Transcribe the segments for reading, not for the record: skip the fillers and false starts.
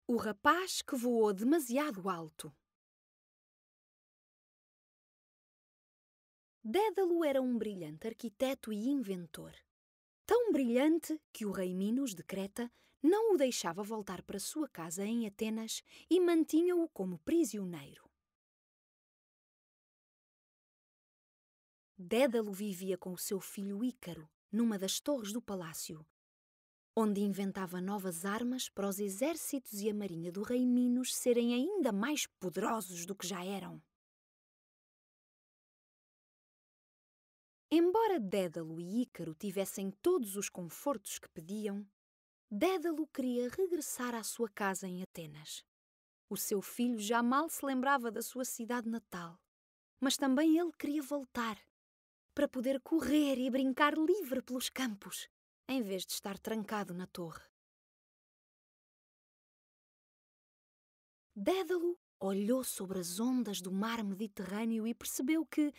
O rapaz que voou demasiado alto. Dédalo era um brilhante arquiteto e inventor. Tão brilhante que o rei Minos de Creta não o deixava voltar para sua casa em Atenas e mantinha-o como prisioneiro. Dédalo vivia com o seu filho Ícaro numa das torres do palácio, onde inventava novas armas para os exércitos e a marinha do rei Minos serem ainda mais poderosos do que já eram. Embora Dédalo e Ícaro tivessem todos os confortos que pediam, Dédalo queria regressar à sua casa em Atenas. O seu filho já mal se lembrava da sua cidade natal, mas também ele queria voltar, para poder correr e brincar livre pelos campos, em vez de estar trancado na torre. Dédalo olhou sobre as ondas do mar Mediterrâneo e percebeu que,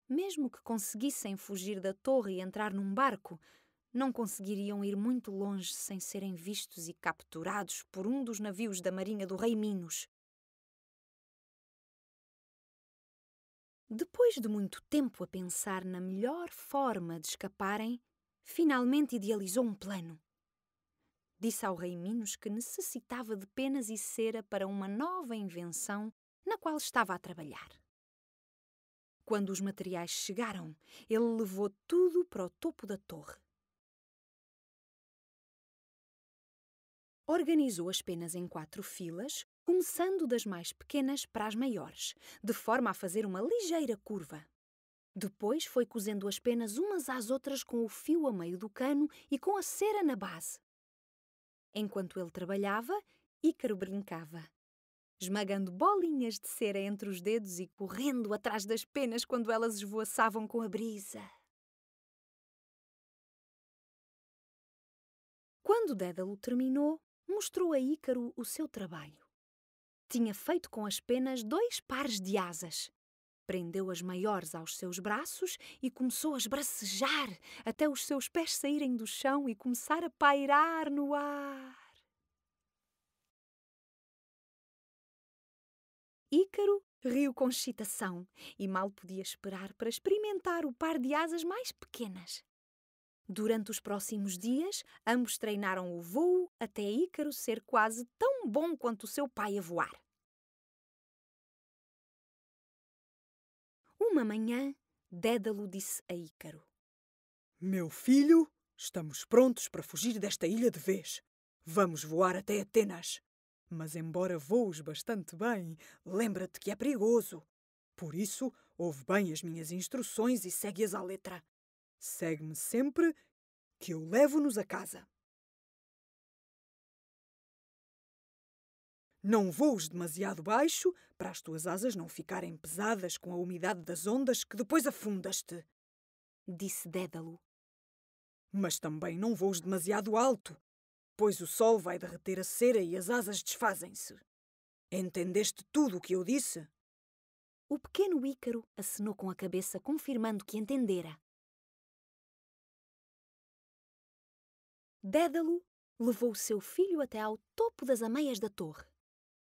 mesmo que conseguissem fugir da torre e entrar num barco, não conseguiriam ir muito longe sem serem vistos e capturados por um dos navios da marinha do rei Minos. Depois de muito tempo a pensar na melhor forma de escaparem, finalmente idealizou um plano. Disse ao rei Minos que necessitava de penas e cera para uma nova invenção na qual estava a trabalhar. Quando os materiais chegaram, ele levou tudo para o topo da torre. Organizou as penas em 4 filas, começando das mais pequenas para as maiores, de forma a fazer uma ligeira curva. Depois foi cozendo as penas umas às outras com o fio a meio do cano e com a cera na base. Enquanto ele trabalhava, Ícaro brincava, esmagando bolinhas de cera entre os dedos e correndo atrás das penas quando elas esvoaçavam com a brisa. Quando Dédalo terminou, mostrou a Ícaro o seu trabalho. Tinha feito com as penas 2 pares de asas. Prendeu as maiores aos seus braços e começou a esbracejar até os seus pés saírem do chão e começar a pairar no ar. Ícaro riu com excitação e mal podia esperar para experimentar o par de asas mais pequenas. Durante os próximos dias, ambos treinaram o voo até Ícaro ser quase tão bom quanto o seu pai a voar. Uma manhã, Dédalo disse a Ícaro: Meu filho, estamos prontos para fugir desta ilha de vez. Vamos voar até Atenas. Mas embora voes bastante bem, lembra-te que é perigoso. Por isso, ouve bem as minhas instruções e segue-as à letra. Segue-me sempre, que eu levo-nos a casa. Não voes demasiado baixo, para as tuas asas não ficarem pesadas com a umidade das ondas que depois afundas-te. disse Dédalo. Mas também não voes demasiado alto, pois o sol vai derreter a cera e as asas desfazem-se. Entendeste tudo o que eu disse? O pequeno Ícaro acenou com a cabeça, confirmando que entendera. Dédalo levou o seu filho até ao topo das ameias da torre.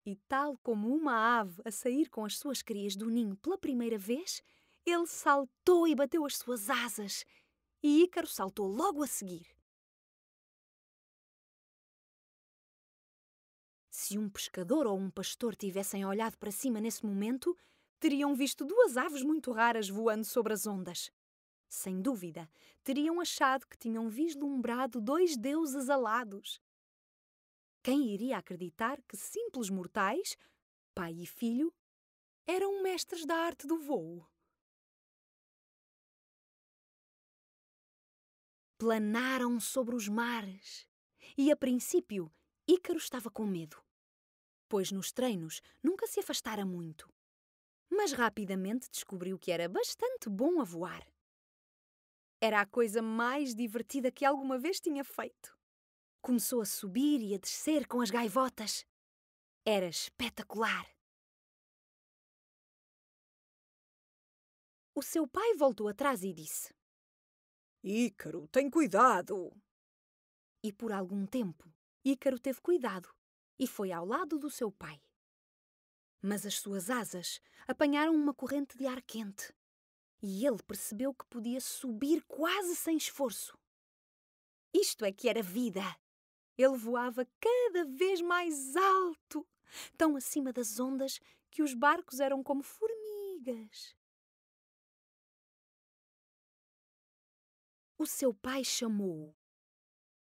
E tal como uma ave a sair com as suas crias do ninho pela primeira vez, ele saltou e bateu as suas asas. E Ícaro saltou logo a seguir. Se um pescador ou um pastor tivessem olhado para cima nesse momento, teriam visto 2 aves muito raras voando sobre as ondas. Sem dúvida, teriam achado que tinham vislumbrado 2 deuses alados. Quem iria acreditar que simples mortais, pai e filho, eram mestres da arte do voo? Planaram sobre os mares e, a princípio, Ícaro estava com medo, pois nos treinos nunca se afastara muito. Mas rapidamente descobriu que era bastante bom a voar. Era a coisa mais divertida que alguma vez tinha feito. Começou a subir e a descer com as gaivotas. Era espetacular. O seu pai voltou atrás e disse: Ícaro, tem cuidado! E por algum tempo, Ícaro teve cuidado, e foi ao lado do seu pai. Mas as suas asas apanharam uma corrente de ar quente e ele percebeu que podia subir quase sem esforço. Isto é que era vida! Ele voava cada vez mais alto, tão acima das ondas que os barcos eram como formigas. O seu pai chamou-o.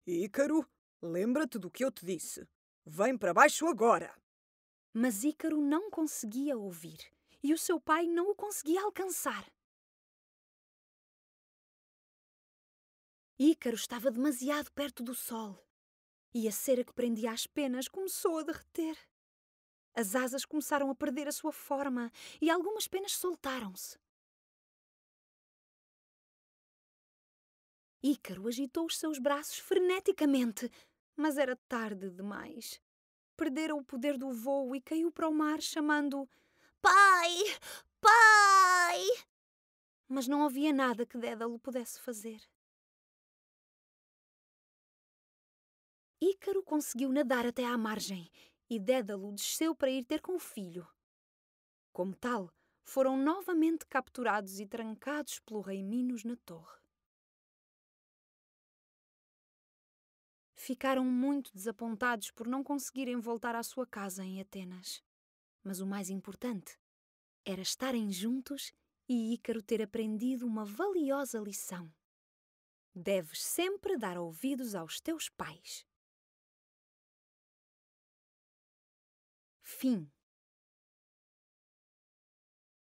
Ícaro, lembra-te do que eu te disse. Vem para baixo agora! Mas Ícaro não conseguia ouvir e o seu pai não o conseguia alcançar. Ícaro estava demasiado perto do sol e a cera que prendia as penas começou a derreter. As asas começaram a perder a sua forma e algumas penas soltaram-se. Ícaro agitou os seus braços freneticamente, mas era tarde demais. Perdera o poder do voo e caiu para o mar chamando "Pai! Pai!" Mas não havia nada que Dédalo pudesse fazer. Ícaro conseguiu nadar até à margem e Dédalo desceu para ir ter com o filho. Como tal, foram novamente capturados e trancados pelo rei Minos na torre. Ficaram muito desapontados por não conseguirem voltar à sua casa em Atenas. Mas o mais importante era estarem juntos e Ícaro ter aprendido uma valiosa lição. Deves sempre dar ouvidos aos teus pais. Fim.